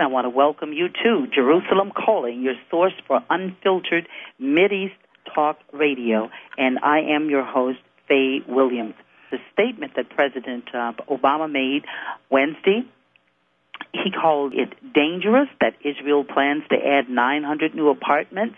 I want to welcome you to Jerusalem Calling, your source for unfiltered Mideast talk radio. And I am your host, Faye Williams. The statement that President Obama made Wednesday, he called it dangerous that Israel plans to add 900 new apartments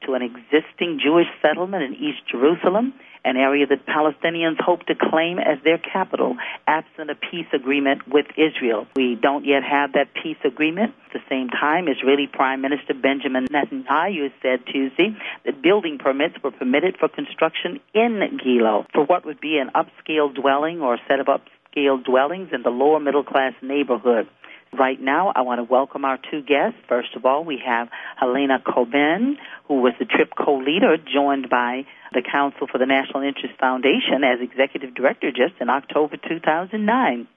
to an existing Jewish settlement in East Jerusalem, an area that Palestinians hope to claim as their capital, absent a peace agreement with Israel. We don't yet have that peace agreement. At the same time, Israeli Prime Minister Benjamin Netanyahu said Tuesday that building permits were permitted for construction in Gilo for what would be an upscale dwelling or a set of upscale dwellings in the lower middle-class neighborhood. Right now, I want to welcome our two guests. First of all, we have Helena Cobban, who was the trip co-leader, joined by the Council for the National Interest Foundation as executive director just in October 2009.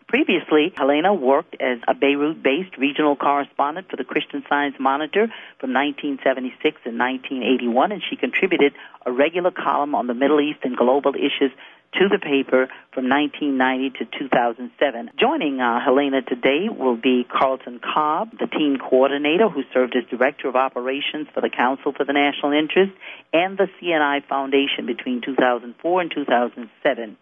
Previously, Helena worked as a Beirut-based regional correspondent for the Christian Science Monitor from 1976 and 1981, and she contributed a regular column on the Middle East and global issues to the paper from 1990 to 2007. Joining Helena today will be Carlton Cobb, the team coordinator who served as Director of Operations for the Council for the National Interest and the CNI Foundation between 2004 and 2007.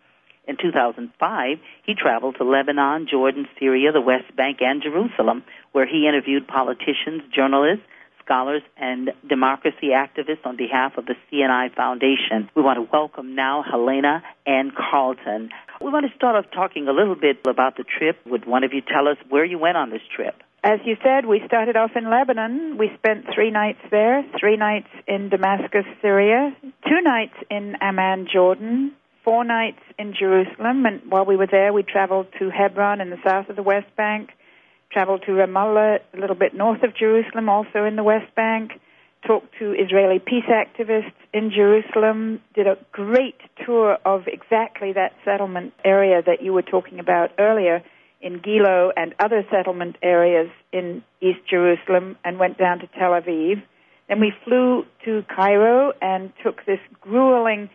In 2005, he traveled to Lebanon, Jordan, Syria, the West Bank, and Jerusalem, where he interviewed politicians, journalists, scholars, and democracy activists on behalf of the CNI Foundation. We want to welcome now Helena and Carlton. We want to start off talking a little bit about the trip. Would one of you tell us where you went on this trip? As you said, we started off in Lebanon. We spent 3 nights there, 3 nights in Damascus, Syria, 2 nights in Amman, Jordan, 4 nights in Jerusalem. And while we were there, we traveled to Hebron in the south of the West Bank, traveled to Ramallah, a little bit north of Jerusalem, also in the West Bank, talked to Israeli peace activists in Jerusalem, did a great tour of exactly that settlement area that you were talking about earlier in Gilo and other settlement areas in East Jerusalem, and went down to Tel Aviv. Then we flew to Cairo and took this grueling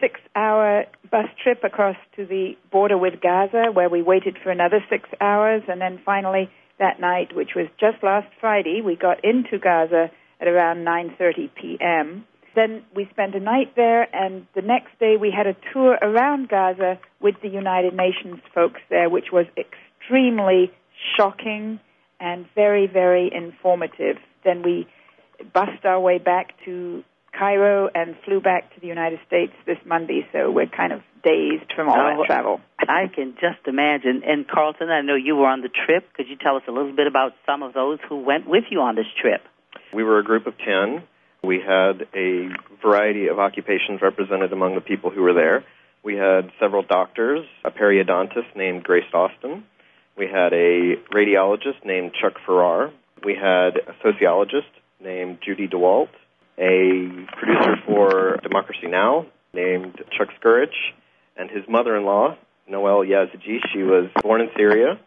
6-hour bus trip across to the border with Gaza, where we waited for another 6 hours, and then finally that night, which was just last Friday, we got into Gaza at around 9:30 p.m. Then we spent a night there, and the next day we had a tour around Gaza with the United Nations folks there, which was extremely shocking and very, very informative. Then we bussed our way back to Cairo and flew back to the United States this Monday, so we're kind of dazed from all that travel. I can just imagine. And Carlton, I know you were on the trip. Could you tell us a little bit about some of those who went with you on this trip? We were a group of 10. We had a variety of occupations represented among the people who were there. We had several doctors, a periodontist named Grace Austin. We had a radiologist named Chuck Farrar. We had a sociologist named Judy DeWalt, a producer for Democracy Now! Named Chuck Skurich, and his mother-in-law, Noelle Yazigi. She was born in Syria,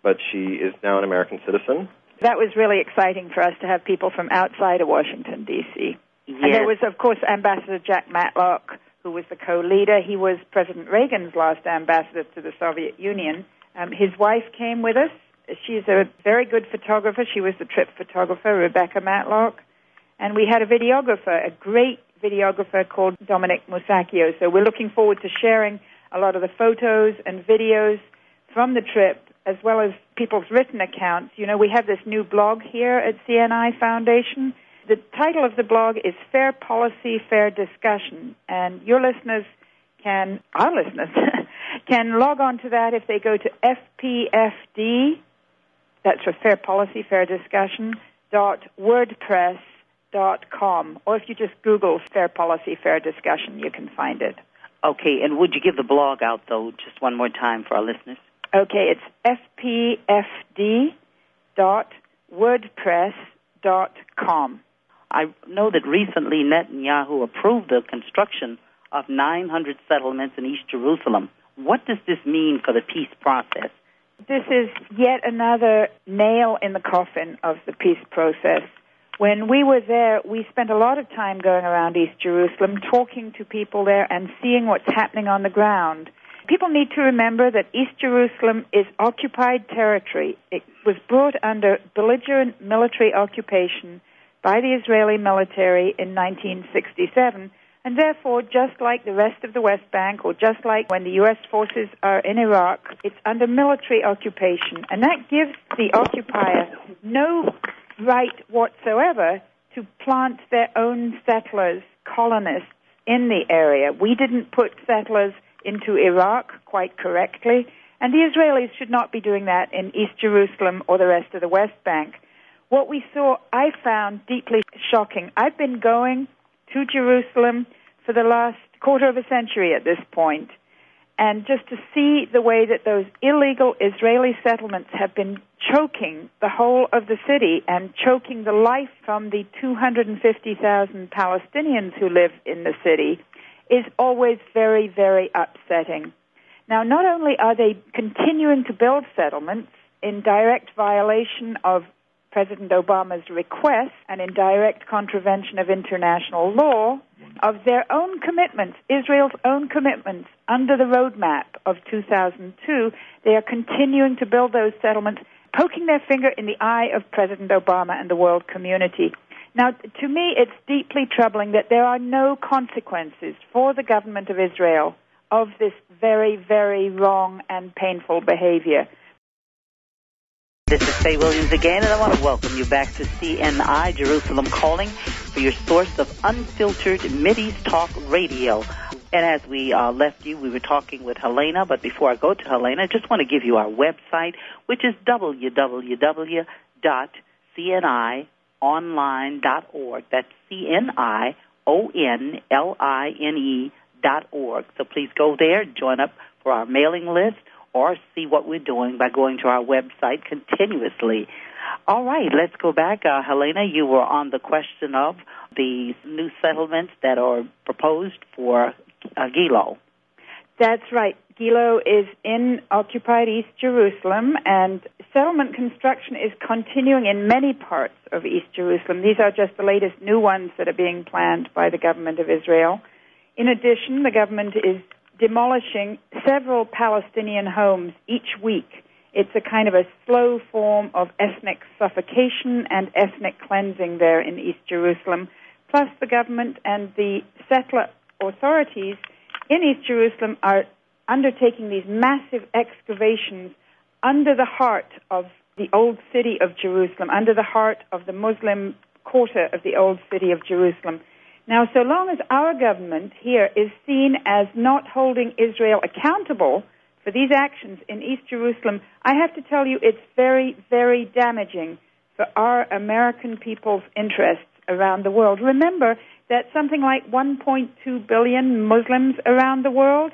but she is now an American citizen. That was really exciting for us to have people from outside of Washington, D.C. Yes. And there was, of course, Ambassador Jack Matlock, who was the co-leader. He was President Reagan's last ambassador to the Soviet Union. His wife came with us. She's a very good photographer. She was the trip photographer, Rebecca Matlock. And we had a videographer, a great videographer called Dominic Musacchio. So we're looking forward to sharing a lot of the photos and videos from the trip, as well as people's written accounts. You know, we have this new blog here at CNI Foundation. The title of the blog is Fair Policy, Fair Discussion. And our listeners can log on to that if they go to FPFD, that's for Fair Policy, Fair Discussion, .wordpress.com, or if you just Google Fair Policy, Fair Discussion, you can find it. Okay, and would you give the blog out, though, just one more time for our listeners? Okay, it's fpfd.wordpress.com. I know that recently Netanyahu approved the construction of 900 settlements in East Jerusalem. What does this mean for the peace process? This is yet another nail in the coffin of the peace process. When we were there, we spent a lot of time going around East Jerusalem, talking to people there and seeing what's happening on the ground. People need to remember that East Jerusalem is occupied territory. It was brought under belligerent military occupation by the Israeli military in 1967, and therefore, just like the rest of the West Bank, or just like when the U.S. forces are in Iraq, it's under military occupation, and that gives the occupier no right whatsoever to plant their own settlers, colonists, in the area. We didn't put settlers into Iraq quite correctly, and the Israelis should not be doing that in East Jerusalem or the rest of the West Bank. What we saw, I found deeply shocking. I've been going to Jerusalem for the last quarter of a century at this point, and just to see the way that those illegal Israeli settlements have been choking the whole of the city and choking the life from the 250,000 Palestinians who live in the city is always very, very upsetting. Now, not only are they continuing to build settlements in direct violation of President Obama's request and in direct contravention of international law, of their own commitments, Israel's own commitments under the roadmap of 2002, they are continuing to build those settlements, poking their finger in the eye of President Obama and the world community. Now, to me, it's deeply troubling that there are no consequences for the government of Israel of this very, very wrong and painful behavior. This is Faye Williams again, and I want to welcome you back to CNI Jerusalem Calling for your source of unfiltered Mideast talk radio. And as we left you, we were talking with Helena, but before I go to Helena, I just want to give you our website, which is www.cnionline.org. That's CNIONLINE.org. So please go there, join up for our mailing list, or see what we're doing by going to our website continuously. All right, let's go back. Helena, you were on the question of the new settlements that are proposed for Gilo. That's right. Gilo is in occupied East Jerusalem, and settlement construction is continuing in many parts of East Jerusalem. These are just the latest new ones that are being planned by the government of Israel. In addition, the government is demolishing several Palestinian homes each week. It's a kind of a slow form of ethnic suffocation and ethnic cleansing there in East Jerusalem. Plus, the government and the settler authorities in East Jerusalem are undertaking these massive excavations under the heart of the old city of Jerusalem, under the heart of the Muslim quarter of the old city of Jerusalem. Now, so long as our government here is seen as not holding Israel accountable for these actions in East Jerusalem, I have to tell you it's very, very damaging for our American people's interests around the world. Remember that something like 1.2 billion Muslims around the world,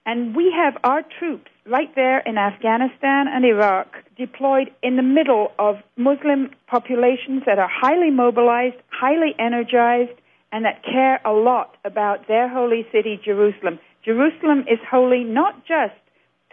and we have our troops right there in Afghanistan and Iraq deployed in the middle of Muslim populations that are highly mobilized, highly energized, and that care a lot about their holy city, Jerusalem. Jerusalem is holy not just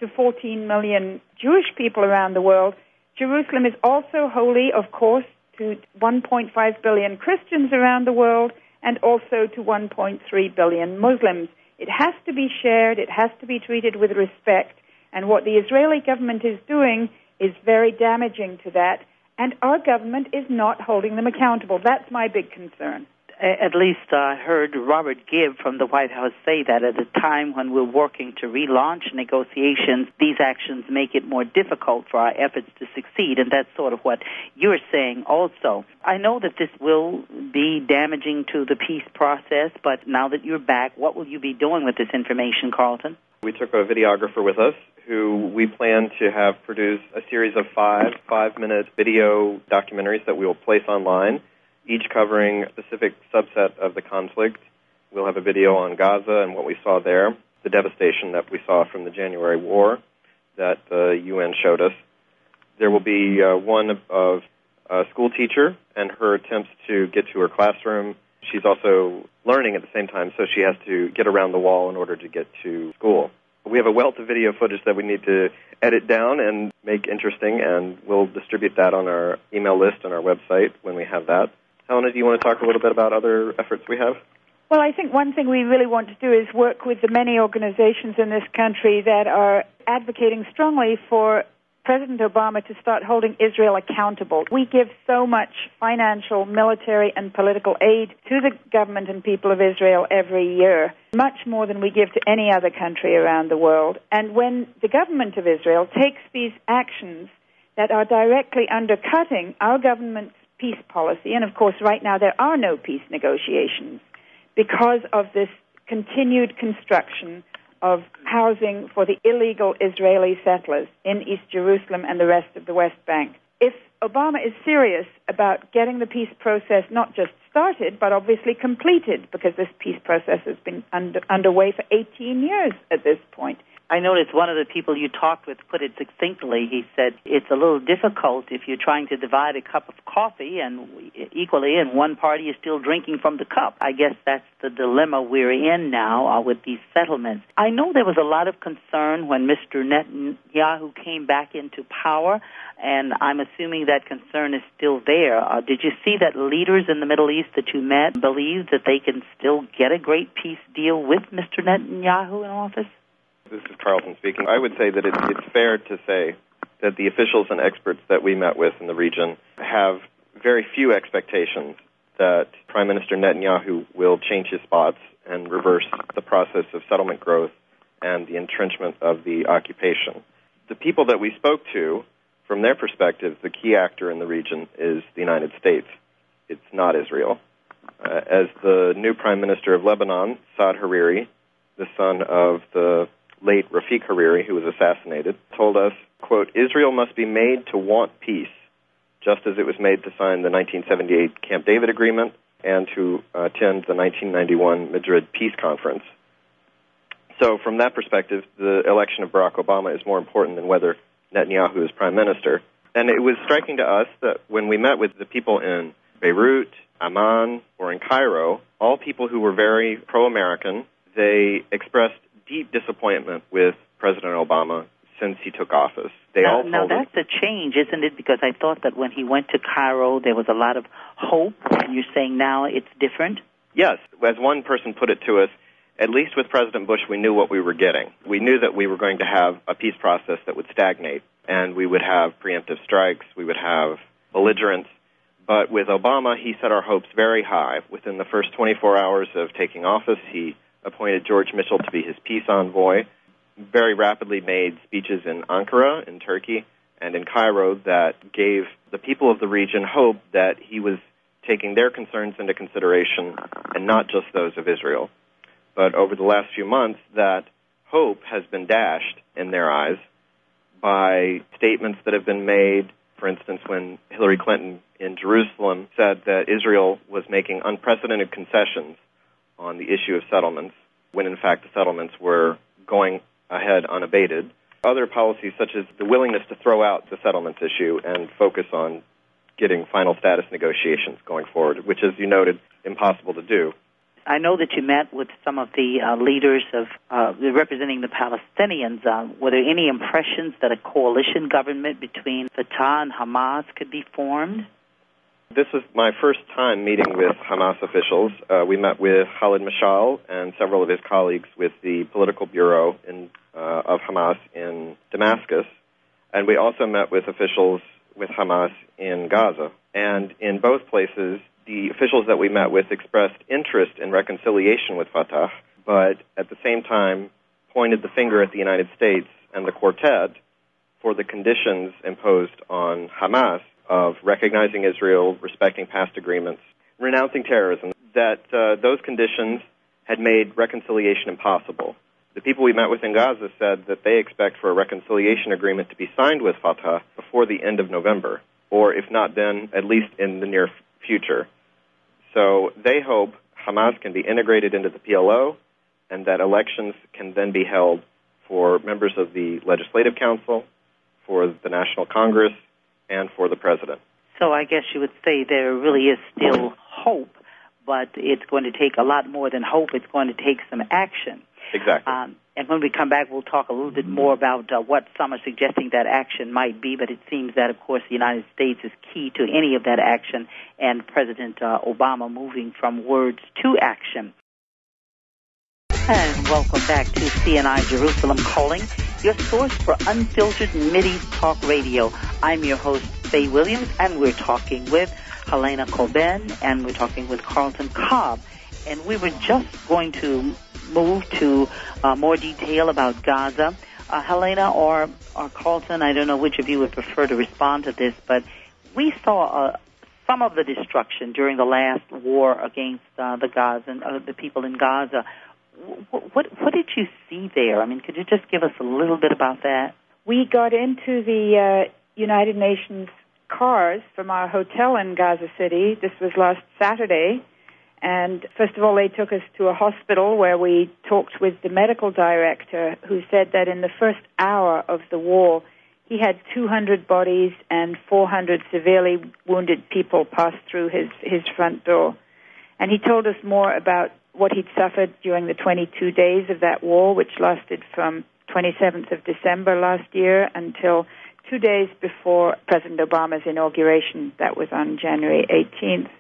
to 14 million Jewish people around the world. Jerusalem is also holy, of course, to 1.5 billion Christians around the world and also to 1.3 billion Muslims. It has to be shared. It has to be treated with respect. And what the Israeli government is doing is very damaging to that. And our government is not holding them accountable. That's my big concern. At least I heard Robert Gibb from the White House say that at a time when we're working to relaunch negotiations, these actions make it more difficult for our efforts to succeed, and that's sort of what you're saying also. I know that this will be damaging to the peace process, but now that you're back, what will you be doing with this information, Carlton? We took a videographer with us who we plan to have produce a series of five-minute video documentaries that we will place online, each covering a specific subset of the conflict. We'll have a video on Gaza and what we saw there, the devastation that we saw from the January war that the UN showed us. There will be one of a school teacher and her attempts to get to her classroom. She's also learning at the same time, so she has to get around the wall in order to get to school. We have a wealth of video footage that we need to edit down and make interesting, and we'll distribute that on our email list on our website when we have that. Helena, do you want to talk a little bit about other efforts we have? Well, I think one thing we really want to do is work with the many organizations in this country that are advocating strongly for President Obama to start holding Israel accountable. We give so much financial, military, and political aid to the government and people of Israel every year, much more than we give to any other country around the world. And when the government of Israel takes these actions that are directly undercutting our government's peace policy, and of course right now there are no peace negotiations because of this continued construction of housing for the illegal Israeli settlers in East Jerusalem and the rest of the West Bank. If Obama is serious about getting the peace process not just started, but obviously completed, because this peace process has been underway for 18 years at this point. I noticed one of the people you talked with put it succinctly. He said it's a little difficult if you're trying to divide a cup of coffee and equally, and one party is still drinking from the cup. I guess that's the dilemma we're in now with these settlements. I know there was a lot of concern when Mr. Netanyahu came back into power, and I'm assuming that concern is still there. Did you see that leaders in the Middle East that you met believe that they can still get a great peace deal with Mr. Netanyahu in office? This is Carlton speaking. I would say that it's fair to say that the officials and experts that we met with in the region have very few expectations that Prime Minister Netanyahu will change his spots and reverse the process of settlement growth and the entrenchment of the occupation. The people that we spoke to, from their perspective, the key actor in the region is the United States. It's not Israel. As the new Prime Minister of Lebanon, Saad Hariri, the son of the late Rafiq Hariri, who was assassinated, told us, quote, Israel must be made to want peace, just as it was made to sign the 1978 Camp David Agreement and to attend the 1991 Madrid Peace Conference. So from that perspective, the election of Barack Obama is more important than whether Netanyahu is prime minister. And it was striking to us that when we met with the people in Beirut, Amman, or in Cairo, all people who were very pro-American, they expressed deep disappointment with President Obama since he took office. Now that's a change, isn't it? Because I thought that when he went to Cairo, there was a lot of hope. You're saying now it's different? Yes. As one person put it to us, at least with President Bush, we knew what we were getting. We knew that we were going to have a peace process that would stagnate, and we would have preemptive strikes, we would have belligerence. But with Obama, he set our hopes very high. Within the first 24 hours of taking office, he appointed George Mitchell to be his peace envoy, very rapidly made speeches in Ankara, in Turkey, and in Cairo that gave the people of the region hope that he was taking their concerns into consideration and not just those of Israel. But over the last few months, that hope has been dashed in their eyes by statements that have been made. For instance, when Hillary Clinton in Jerusalem said that Israel was making unprecedented concessions on the issue of settlements, when in fact the settlements were going ahead unabated. Other policies such as the willingness to throw out the settlements issue and focus on getting final status negotiations going forward, which, as you noted, impossible to do. I know that you met with some of the leaders of representing the Palestinians. Were there any impressions that a coalition government between Fatah and Hamas could be formed? This was my first time meeting with Hamas officials. We met with Khalid Mashal and several of his colleagues with the political bureau of Hamas in Damascus. And we also met with officials with Hamas in Gaza. And in both places, the officials that we met with expressed interest in reconciliation with Fatah, but at the same time pointed the finger at the United States and the Quartet for the conditions imposed on Hamas of recognizing Israel, respecting past agreements, renouncing terrorism, that those conditions had made reconciliation impossible. The people we met with in Gaza said that they expect for a reconciliation agreement to be signed with Fatah before the end of November, or if not then, at least in the near future. So they hope Hamas can be integrated into the PLO and that elections can then be held for members of the Legislative Council, for the National Congress, and for the President. So I guess you would say there really is still hope, but it's going to take a lot more than hope. It's going to take some action. Exactly. And when we come back, we'll talk a little bit more about what some are suggesting that action might be, but it seems that, of course, the United States is key to any of that action, and President Obama moving from words to action. And welcome back to CNI Jerusalem Calling, your source for unfiltered Mideast talk radio. I'm your host, Faye Williams, and we're talking with Helena Cobban, and we're talking with Carlton Cobb. And we were just going to move to more detail about Gaza. Helena or Carlton, I don't know which of you would prefer to respond to this, but we saw some of the destruction during the last war against the people in Gaza. What did you see there? I mean, could you just give us a little bit about that? We got into the United Nations cars from our hotel in Gaza City. This was last Saturday. And first of all, they took us to a hospital where we talked with the medical director, who said that in the first hour of the war, he had 200 bodies and 400 severely wounded people pass through his front door. And he told us more about what he'd suffered during the 22 days of that war, which lasted from 27th of December last year until 2 days before President Obama's inauguration. That was on January 18th.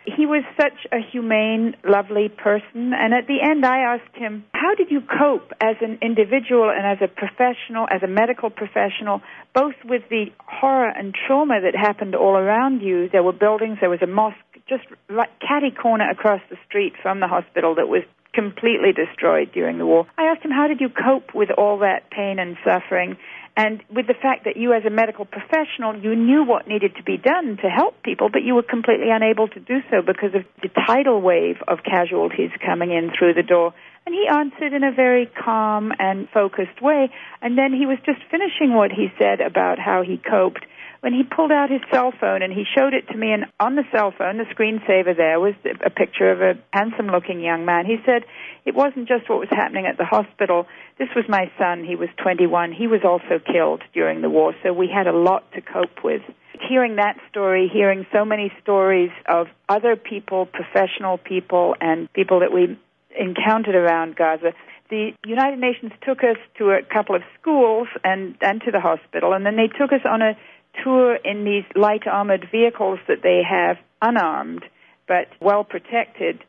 He was such a humane, lovely person, and at the end I asked him, how did you cope as an individual and as a professional, as a medical professional, both with the horror and trauma that happened all around you? There were buildings, there was a mosque, just like catty corner across the street from the hospital that was completely destroyed during the war. I asked him, how did you cope with all that pain and suffering? And with the fact that you as a medical professional, you knew what needed to be done to help people, but you were completely unable to do so because of the tidal wave of casualties coming in through the door. And he answered in a very calm and focused way. And then he was just finishing what he said about how he coped when he pulled out his cell phone and he showed it to me. And on the cell phone, the screensaver there was a picture of a handsome-looking young man. He said it wasn't just what was happening at the hospital. This was my son. He was 21. He was also killed during the war, so we had a lot to cope with. Hearing that story, hearing so many stories of other people, professional people, and people that we encountered around Gaza, the United Nations took us to a couple of schools and to the hospital, and then they took us on a tour in these light armored vehicles that they have, unarmed but well protected.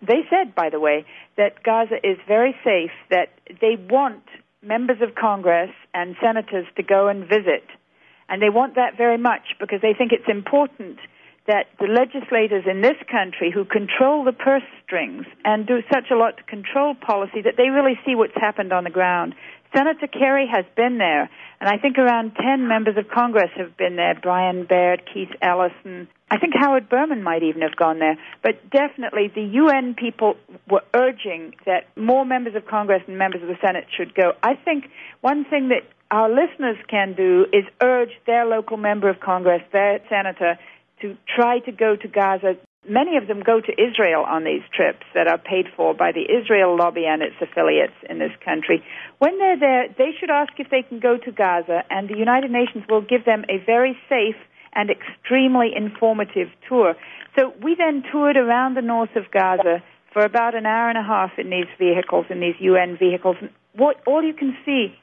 They said, by the way, that Gaza is very safe, that they want members of Congress and senators to go and visit. And they want that very much because they think it's important that the legislators in this country who control the purse strings and do such a lot to control policy that they really see what's happened on the ground. Senator Kerry has been there, and I think around 10 members of Congress have been there, Brian Baird, Keith Ellison. I think Howard Berman might even have gone there. But definitely the UN people were urging that more members of Congress and members of the Senate should go. I think one thing that our listeners can do is urge their local member of Congress, their senator, to try to go to Gaza. Many of them go to Israel on these trips that are paid for by the Israel lobby and its affiliates in this country. When they're there, they should ask if they can go to Gaza, and the United Nations will give them a very safe and extremely informative tour. So we then toured around the north of Gaza for about an hour and a half in these vehicles, in these UN vehicles. And all you can see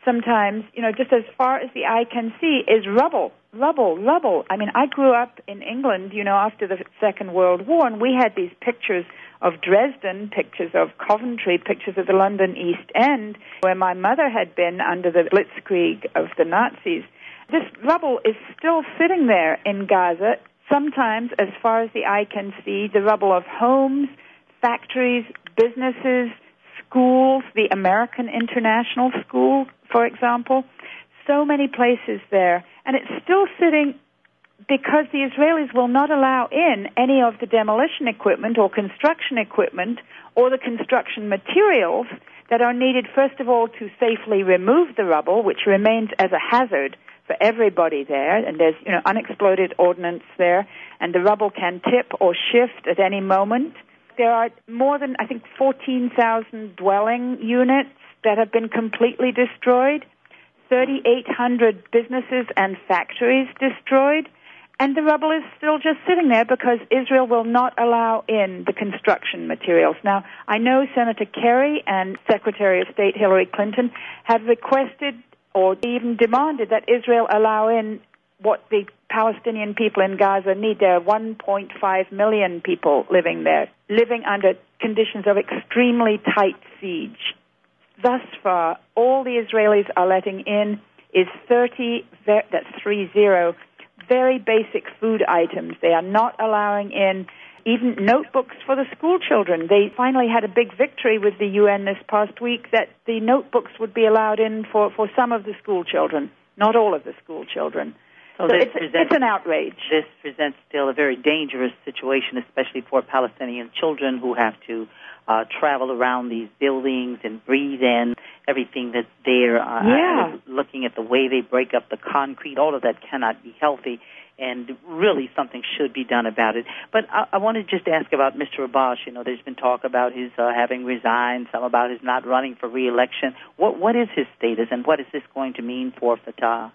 sometimes, just as far as the eye can see, is rubble. I mean, I grew up in England, after the Second World War, and we had these pictures of Dresden, pictures of Coventry, pictures of the London East End, where my mother had been under the blitzkrieg of the Nazis. This rubble is still sitting there in Gaza, sometimes, as far as the eye can see, the rubble of homes, factories, businesses, schools, the American International School, for example. So many places there. And it's still sitting because the Israelis will not allow in any of the demolition equipment or construction equipment or the construction materials that are needed, first of all, to safely remove the rubble, which remains as a hazard for everybody there. And there's, unexploded ordnance there. And the rubble can tip or shift at any moment. There are more than, 14,000 dwelling units that have been completely destroyed. 3,800 businesses and factories destroyed, and the rubble is still just sitting there because Israel will not allow in the construction materials. Now, I know Senator Kerry and Secretary of State Hillary Clinton have requested or even demanded that Israel allow in what the Palestinian people in Gaza need. There are 1.5 million people living there. living under conditions of extremely tight siege. Thus far, all the Israelis are letting in is 30, that's 30, very basic food items. They are not allowing in even notebooks for the school children. They finally had a big victory with the UN this past week that the notebooks would be allowed in for some of the school children, not all of the school children. So it's an outrage. This presents still a very dangerous situation, especially for Palestinian children who have to travel around these buildings and breathe in everything that's there. Looking at the way they break up the concrete, all of that cannot be healthy, and really something should be done about it. But I want to just ask about Mr. Abbas. You know, there's been talk about his having resigned, some about his not running for re-election. What is his status, and what is this going to mean for Fatah?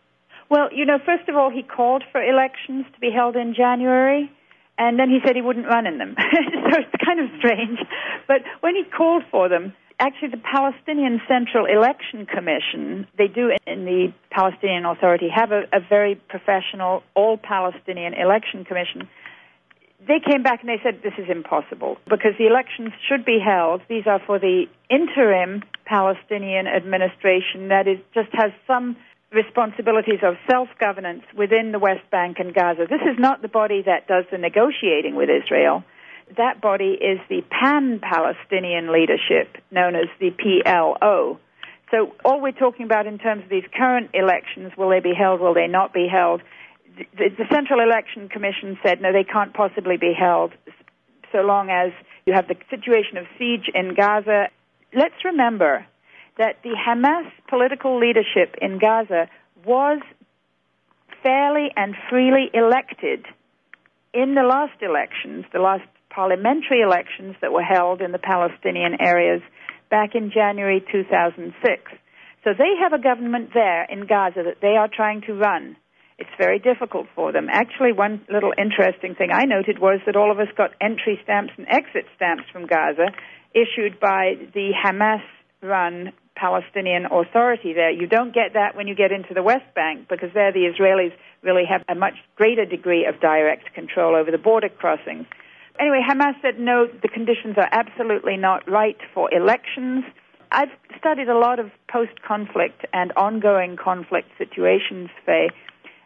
Well, you know, first of all, he called for elections to be held in January, and then he said he wouldn't run in them. So it's kind of strange. But when he called for them, actually the Palestinian Central Election Commission, they do in the Palestinian Authority have a very professional, all-Palestinian election commission. They came back and they said this is impossible because the elections should be held. These are for the interim Palestinian administration that just has some responsibilities of self-governance within the West Bank and Gaza. This is not the body that does the negotiating with Israel. That body is the Pan-Palestinian Leadership, known as the PLO. So all we're talking about in terms of these current elections, will they be held, will they not be held? The Central Election Commission said, no, they can't possibly be held so long as you have the situation of siege in Gaza. Let's remember that the Hamas political leadership in Gaza was fairly and freely elected in the last elections, the last parliamentary elections that were held in the Palestinian areas back in January 2006. So they have a government there in Gaza that they are trying to run. It's very difficult for them. Actually, one little interesting thing I noted was that all of us got entry stamps and exit stamps from Gaza issued by the Hamas-run Palestinian Authority there. You don't get that when you get into the West Bank because there the Israelis really have a much greater degree of direct control over the border crossings. Anyway, Hamas said, no, the conditions are absolutely not right for elections. I've studied a lot of post-conflict and ongoing conflict situations, Faye,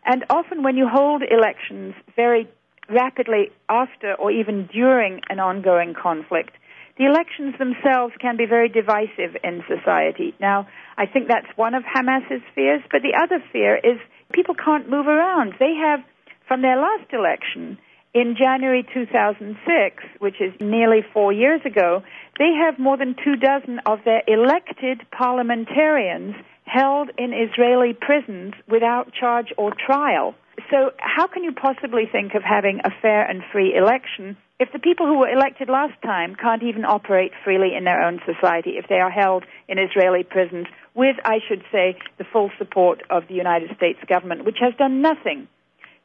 and often when you hold elections very rapidly after or even during an ongoing conflict, the elections themselves can be very divisive in society. Now, I think that's one of Hamas's fears, but the other fear is people can't move around. They have, from their last election in January 2006, which is nearly 4 years ago, they have more than 24 of their elected parliamentarians held in Israeli prisons without charge or trial. So how can you possibly think of having a fair and free election if the people who were elected last time can't even operate freely in their own society, if they are held in Israeli prisons with, I should say, the full support of the United States government, which has done nothing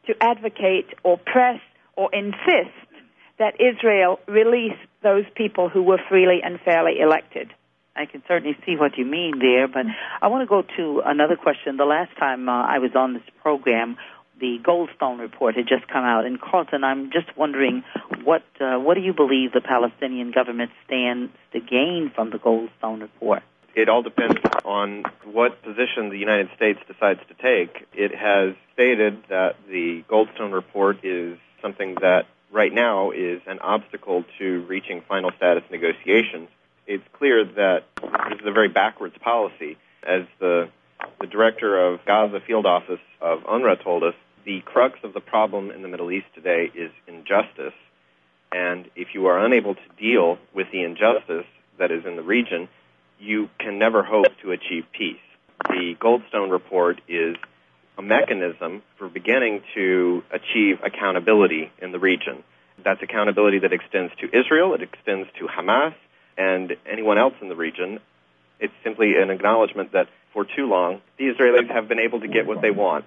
to advocate or press or insist that Israel release those people who were freely and fairly elected? I can certainly see what you mean there, but I want to go to another question. The last time I was on this program, the Goldstone report had just come out. In Carlton, I'm just wondering, what do you believe the Palestinian government stands to gain from the Goldstone report? It all depends on what position the United States decides to take. It has stated that the Goldstone report is something that right now is an obstacle to reaching final status negotiations. It's clear that this is a very backwards policy. As the director of Gaza Field Office of UNRWA told us, the crux of the problem in the Middle East today is injustice. And if you are unable to deal with the injustice that is in the region, you can never hope to achieve peace. The Goldstone report is a mechanism for beginning to achieve accountability in the region. That's accountability that extends to Israel, it extends to Hamas, and anyone else in the region. It's simply an acknowledgement that for too long, the Israelis have been able to get what they want,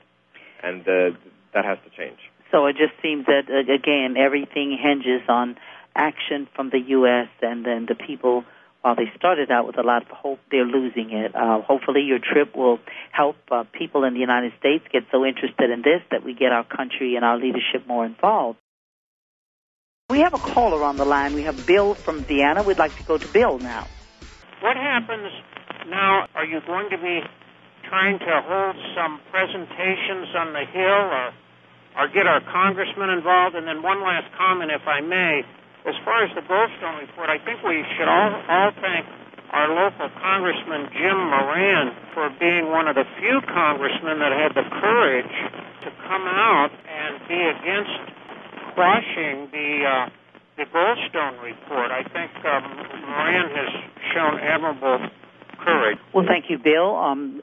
and that has to change. So it just seems that, again, everything hinges on action from the U.S., and then the people, while they started out with a lot of hope, they're losing it. Hopefully your trip will help people in the United States get so interested in this that we get our country and our leadership more involved. We have a caller on the line. We have Bill from Vienna. We'd like to go to Bill now. What happens now? Are you going to be trying to hold some presentations on the Hill or get our congressmen involved? And then one last comment, if I may. As far as the Goldstone report, I think we should all thank our local Congressman Jim Moran for being one of the few congressmen that had the courage to come out and be against quashing the Goldstone report. I think Moran has shown admirable courage. Well, thank you, Bill.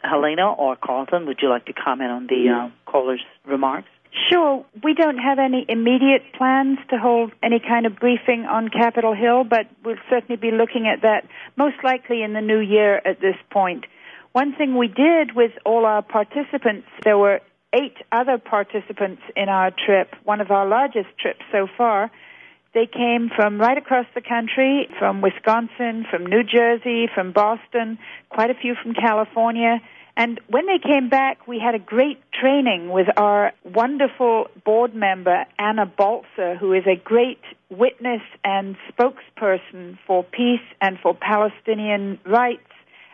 Helena or Carlton, would you like to comment on the caller's remarks? Sure. We don't have any immediate plans to hold any kind of briefing on Capitol Hill, but we'll certainly be looking at that most likely in the new year at this point. One thing we did with all our participants, there were 8 other participants in our trip, one of our largest trips so far. They came from right across the country, from Wisconsin, from New Jersey, from Boston, quite a few from California. And when they came back, we had a great training with our wonderful board member, Anna Balzer, who is a great witness and spokesperson for peace and for Palestinian rights,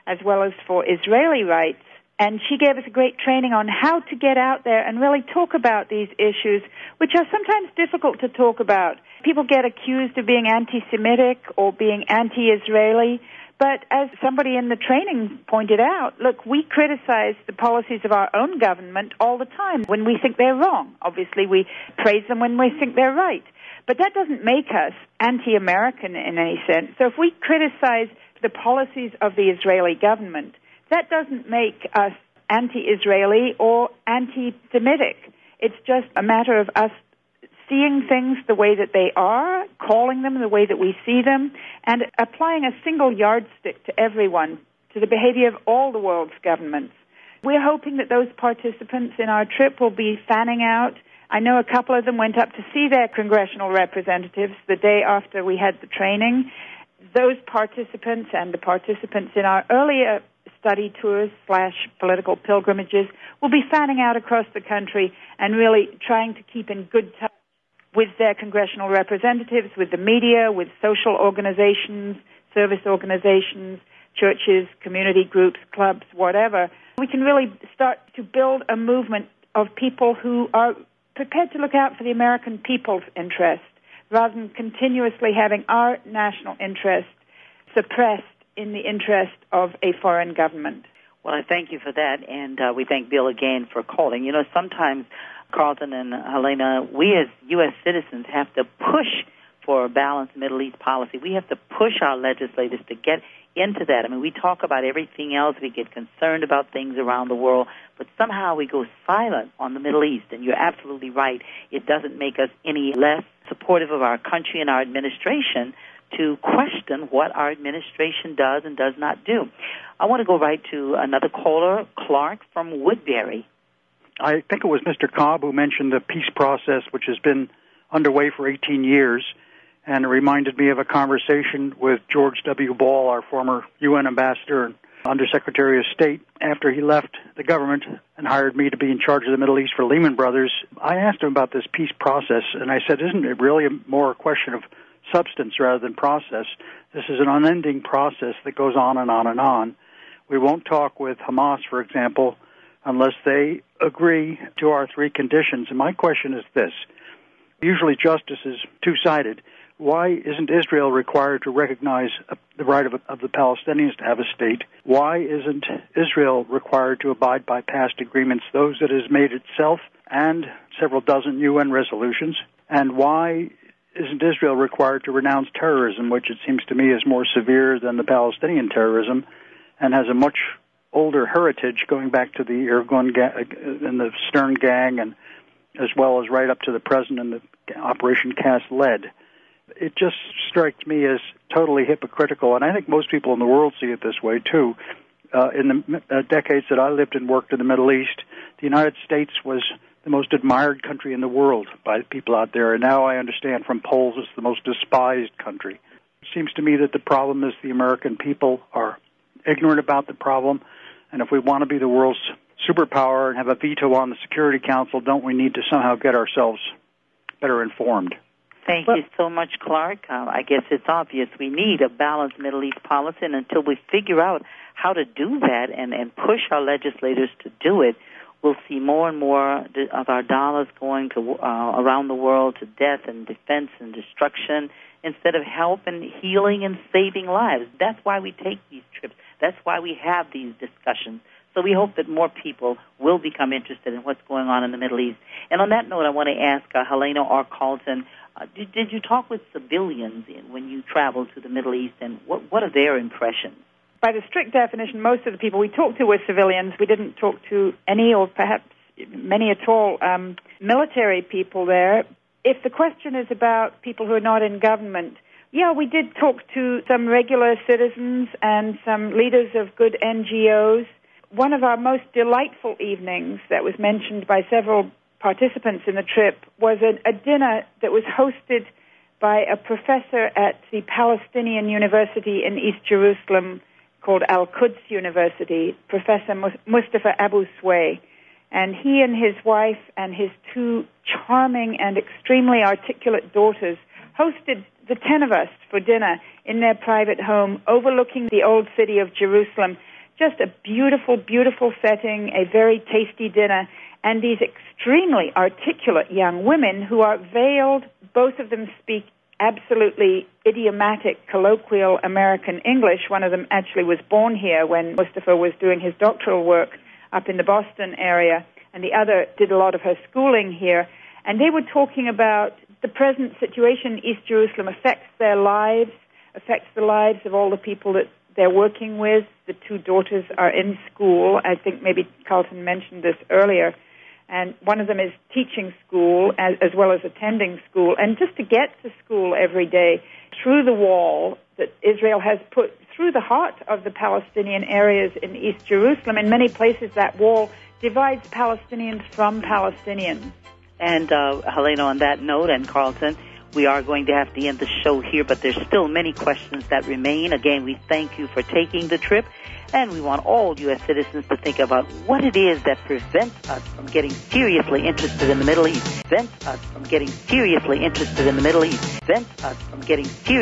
as well as for Israeli rights. And she gave us a great training on how to get out there and really talk about these issues, which are sometimes difficult to talk about. People get accused of being anti-Semitic or being anti-Israeli. But as somebody in the training pointed out, look, we criticize the policies of our own government all the time when we think they're wrong. Obviously, we praise them when we think they're right. But that doesn't make us anti-American in any sense. So if we criticize the policies of the Israeli government, that doesn't make us anti-Israeli or anti-Semitic. It's just a matter of us seeing things the way that they are, calling them the way that we see them, and applying a single yardstick to everyone, to the behavior of all the world's governments. We're hoping that those participants in our trip will be fanning out. I know a couple of them went up to see their congressional representatives the day after we had the training. Those participants and the participants in our earlier study tours / political pilgrimages will be fanning out across the country and really trying to keep in good touch with their congressional representatives, with the media, with social organizations, service organizations, churches, community groups, clubs, whatever. We can really start to build a movement of people who are prepared to look out for the American people's interest rather than continuously having our national interest suppressed in the interest of a foreign government. Well, I thank you for that, and we thank Bill again for calling. You know, sometimes, Carlton and Helena, we as U.S. citizens have to push for a balanced Middle East policy. We have to push our legislators to get into that. I mean, we talk about everything else. We get concerned about things around the world, but somehow we go silent on the Middle East. And you're absolutely right. It doesn't make us any less supportive of our country and our administration to question what our administration does and does not do. I want to go right to another caller, Clark from Woodbury. I think it was Mr. Cobb who mentioned the peace process, which has been underway for 18 years, and it reminded me of a conversation with George W. Ball, our former UN ambassador and Undersecretary of State, after he left the government and hired me to be in charge of the Middle East for Lehman Brothers. I asked him about this peace process, and I said, isn't it really more a question of substance rather than process? This is an unending process that goes on and on and on. We won't talk with Hamas, for example, unless they agree to our 3 conditions. And my question is this. Usually justice is two-sided. Why isn't Israel required to recognize the right of the Palestinians to have a state? Why isn't Israel required to abide by past agreements, those it has made itself and several dozen UN resolutions? And why isn't Israel required to renounce terrorism, which it seems to me is more severe than the Palestinian terrorism and has a much older heritage going back to the Irgun and the Stern Gang, and as well as right up to the present and the Operation Cast Lead. It just strikes me as totally hypocritical, and I think most people in the world see it this way too. In the decades that I lived and worked in the Middle East, the United States was the most admired country in the world by people out there, and now I understand from polls it's the most despised country. It seems to me that the problem is the American people are ignorant about the problem, and if we want to be the world's superpower and have a veto on the Security Council, don't we need to somehow get ourselves better informed? Thank you so much, Clark. I guess it's obvious we need a balanced Middle East policy, and until we figure out how to do that and push our legislators to do it, we'll see more and more of our dollars going to around the world to death and defense and destruction instead of help and healing and saving lives. That's why we take these trips. That's why we have these discussions. So we hope that more people will become interested in what's going on in the Middle East. And on that note, I want to ask Helena or Carlton, did you talk with civilians when you traveled to the Middle East, and what are their impressions? By the strict definition, most of the people we talked to were civilians. We didn't talk to any or perhaps many at all military people there. If the question is about people who are not in government, yeah, we did talk to some regular citizens and some leaders of good NGOs. One of our most delightful evenings that was mentioned by several participants in the trip was a dinner that was hosted by a professor at the Palestinian University in East Jerusalem called Al-Quds University, Professor Mustafa Abu Sway. And he and his wife and his two charming and extremely articulate daughters hosted the 10 of us for dinner in their private home overlooking the old city of Jerusalem. Just a beautiful, beautiful setting, a very tasty dinner, and these extremely articulate young women who are veiled. Both of them speak absolutely idiomatic, colloquial American English. One of them actually was born here when Mustafa was doing his doctoral work up in the Boston area, and the other did a lot of her schooling here. And they were talking about the present situation in East Jerusalem affects their lives, affects the lives of all the people that they're working with. The two daughters are in school. I think maybe Carlton mentioned this earlier. And one of them is teaching school as well as attending school. And just to get to school every day through the wall that Israel has put through the heart of the Palestinian areas in East Jerusalem, in many places that wall divides Palestinians from Palestinians. And Helena, on that note, and Carlton, we are going to have to end the show here, but there's still many questions that remain. Again, we thank you for taking the trip, and we want all U.S. citizens to think about what it is that prevents us from getting seriously interested in the Middle East. Prevents us from getting seriously interested in the Middle East. Prevents us from getting seriously